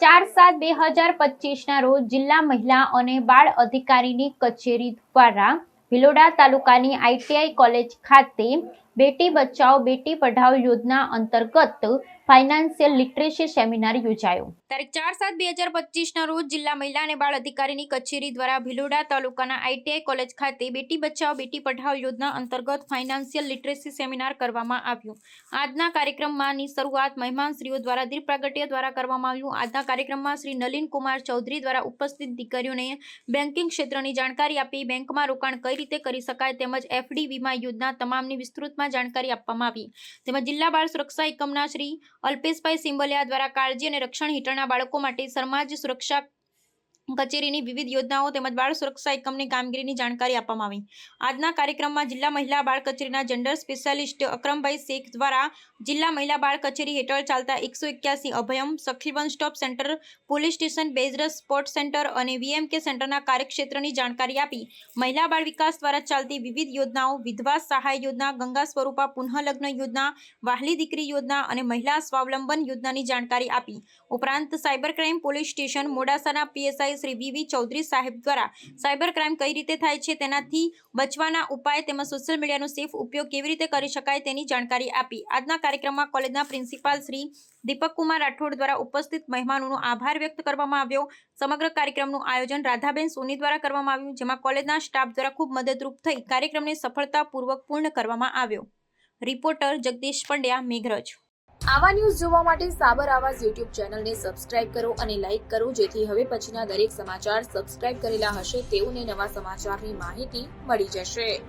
4/7/2025 રોજ જિલ્લા મહિલા અને બાળ અધિકારીની કચેરી દ્વારા ભિલોડા તાલુકાની ITI કોલેજ ખાતે બેટી બચાઓ બેટી પઢાઓ યોજના અંતર્ગત ફાઇનાન્શિયલ લિટરેસી સેમિનાર યોજાયો। તારીખ 4/7/2025 રોજ જિલ્લા મહિલા અને બાળ અધિકારીની કચેરી દ્વારા ભિલોડા તાલુકાના ITI કોલેજ ખાતે બેટી બચાઓ બેટી પઢાઓ યોજના અંતર્ગત ફાઇનાન્શિયલ લિટરેસી સેમિનાર કરવામાં આવ્યું। આજના કાર્યક્રમની શરૂઆત મહેમાનશ્રીઓ દ્વારા દીપ પ્રાગટ્ય દ્વારા કરવામાં આવ્યું। આજના કાર્યક્રમમાં શ્રી નલિન કુમાર ચૌધરી દ્વારા ઉપસ્થિત દીકરીઓને બેન્કિંગ ક્ષેત્રની જાણકારી આપી બેંકમાં રોકાણ કઈ રીતે કરી શકાય તેમજ FD વીમા યોજના તમામની વિસ્તૃતમાં જાણકારી આપવામાં આવી। તેમજ જિલ્લા બાળ સુરક્ષા એકમના શ્રી અલ્પેશભાઈ સિંબલિયા દ્વારા કાળજી અને રક્ષણ હેઠળના બાળકો માટે સમાજ સુરક્ષા કચેરીની વિવિધ યોજનાઓ તેમજ બાળ સુરક્ષા એકમની કામગીરીની જાણકારી આપવામાં આવી। આજના કાર્યક્રમમાં જિલ્લા મહિલા બાળ કચેરીના જેન્ડર સ્પેશિયાલિસ્ટ અકરમભાઈ શેખ દ્વારા જિલ્લા મહિલા બાળ કચેરી હેઠળ ચાલતા 181 Abhayam Sakhi one stop centre police station બેઝરસ સ્પોર્ટ સેન્ટર અને VMK સેન્ટરના કાર્યક્ષેત્રની જાણકારી આપી મહિલા બાળ વિકાસ દ્વારા ચાલતી વિવિધ યોજનાઓ વિધવા સહાય યોજના ગંગા સ્વરૂપા પુનઃલગ્ન યોજના વહાલી દીકરી યોજના અને મહિલા સ્વાવલંબન યોજનાની જાણકારી આપી। ઉપરાંત સાયબર ક્રાઇમ પોલીસ સ્ટેશન મોડાસાના PSI શ્રી VV ચૌધરી સાહેબ દ્વારા સાયબર ક્રાઇમ કઈ રીતે થાય છે તેનાથી બચવાના ઉપાય તેમજ સોશિયલ મીડિયાનો સેફ ઉપયોગ કેવી રીતે કરી શકાય તેની જાણકારી આપી। આજના કાર્યક્રમમાં કોલેજના પ્રિન્સિપાલ શ્રી દીપક કુમાર રાઠોડ દ્વારા ઉપસ્થિત મહેમાનોનો આભાર વ્યક્ત કરવામાં આવ્યો। સમગ્ર કાર્યક્રમનું આયોજન રાધાબેન સોની દ્વારા કરવામાં આવ્યું જેમાં કોલેજના સ્ટાફ દ્વારા ખૂબ મદદરૂપ થઈ કાર્યક્રમને સફળતાપૂર્વક પૂર્ણ કરવામાં આવ્યો। રિપોર્ટર જગદીશ પંડ્યા, મેઘરજ। આવા ન્યૂઝ જોવા માટે સાબર આવાઝ YouTube ચેનલને સબસ્ક્રાઇબ કરો અને લાઇક કરો જેથી હવે પછીના દરેક સમાચાર સબસ્ક્રાઇબ કરેલા હશે તેઓને નવા સમાચારની માહિતી મળી જશે।